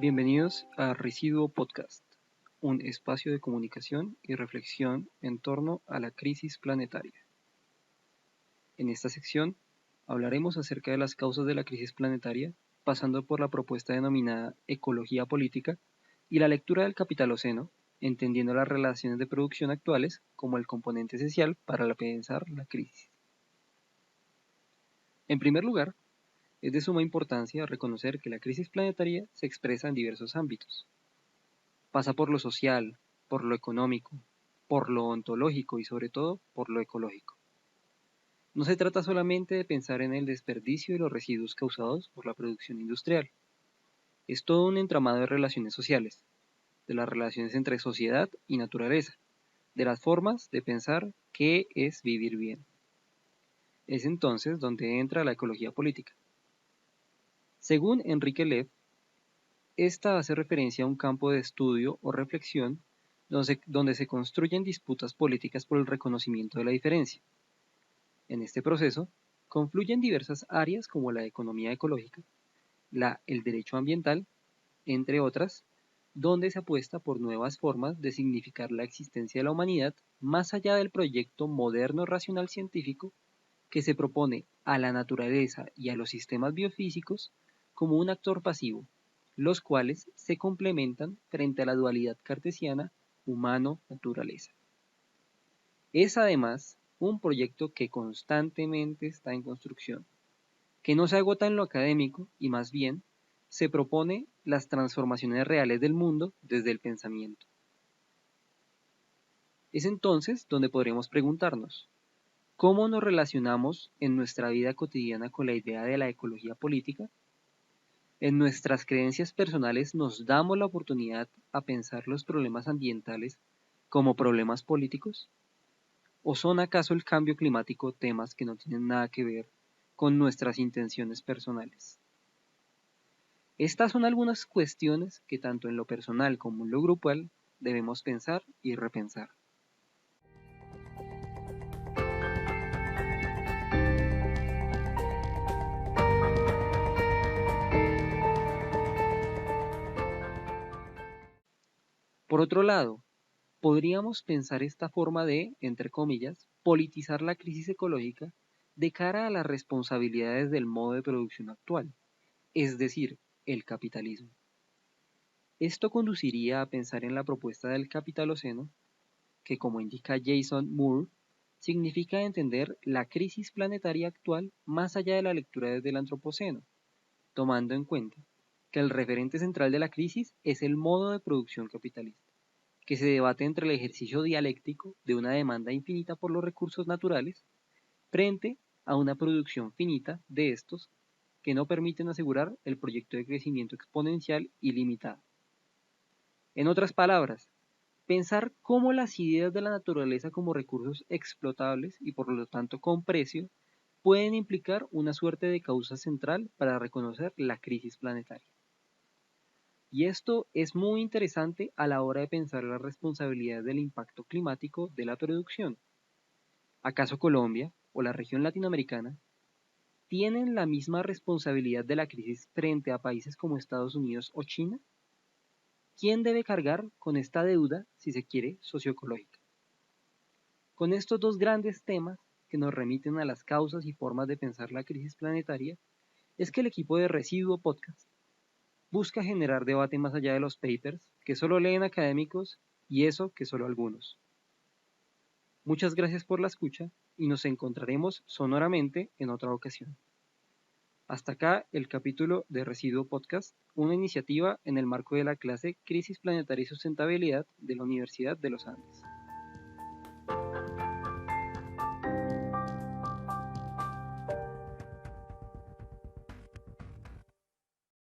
Bienvenidos a Residuo Podcast, un espacio de comunicación y reflexión en torno a la crisis planetaria. En esta sección hablaremos acerca de las causas de la crisis planetaria, pasando por la propuesta denominada ecología política y la lectura del Capitaloceno, entendiendo las relaciones de producción actuales como el componente esencial para pensar la crisis. En primer lugar, es de suma importancia reconocer que la crisis planetaria se expresa en diversos ámbitos. Pasa por lo social, por lo económico, por lo ontológico y sobre todo por lo ecológico. No se trata solamente de pensar en el desperdicio y los residuos causados por la producción industrial. Es todo un entramado de relaciones sociales, de las relaciones entre sociedad y naturaleza, de las formas de pensar qué es vivir bien. Es entonces donde entra la ecología política. Según Enrique Lev, esta hace referencia a un campo de estudio o reflexión donde se construyen disputas políticas por el reconocimiento de la diferencia. En este proceso, confluyen diversas áreas como la economía ecológica, el derecho ambiental, entre otras, donde se apuesta por nuevas formas de significar la existencia de la humanidad más allá del proyecto moderno racional científico que se propone a la naturaleza y a los sistemas biofísicos como un actor pasivo, los cuales se complementan frente a la dualidad cartesiana humano-naturaleza. Es además un proyecto que constantemente está en construcción, que no se agota en lo académico y más bien se propone las transformaciones reales del mundo desde el pensamiento. Es entonces donde podremos preguntarnos, ¿cómo nos relacionamos en nuestra vida cotidiana con la idea de la ecología política? ¿En nuestras creencias personales nos damos la oportunidad a pensar los problemas ambientales como problemas políticos? ¿O son acaso el cambio climático temas que no tienen nada que ver con nuestras intenciones personales? Estas son algunas cuestiones que tanto en lo personal como en lo grupal debemos pensar y repensar. Por otro lado, podríamos pensar esta forma de, entre comillas, politizar la crisis ecológica de cara a las responsabilidades del modo de producción actual, es decir, el capitalismo. Esto conduciría a pensar en la propuesta del capitaloceno, que como indica Jason Moore, significa entender la crisis planetaria actual más allá de la lectura desde el antropoceno, tomando en cuenta que el referente central de la crisis es el modo de producción capitalista, que se debate entre el ejercicio dialéctico de una demanda infinita por los recursos naturales frente a una producción finita de estos que no permiten asegurar el proyecto de crecimiento exponencial ilimitado. En otras palabras, pensar cómo las ideas de la naturaleza como recursos explotables y por lo tanto con precio pueden implicar una suerte de causa central para reconocer la crisis planetaria. Y esto es muy interesante a la hora de pensar las responsabilidades del impacto climático de la producción. ¿Acaso Colombia o la región latinoamericana tienen la misma responsabilidad de la crisis frente a países como Estados Unidos o China? ¿Quién debe cargar con esta deuda, si se quiere, socioecológica? Con estos dos grandes temas que nos remiten a las causas y formas de pensar la crisis planetaria, es que el equipo de Residuo Podcast busca generar debate más allá de los papers que solo leen académicos y eso que solo algunos. Muchas gracias por la escucha y nos encontraremos sonoramente en otra ocasión. Hasta acá el capítulo de Residuo Podcast, una iniciativa en el marco de la clase Crisis Planetaria y Sustentabilidad de la Universidad de los Andes.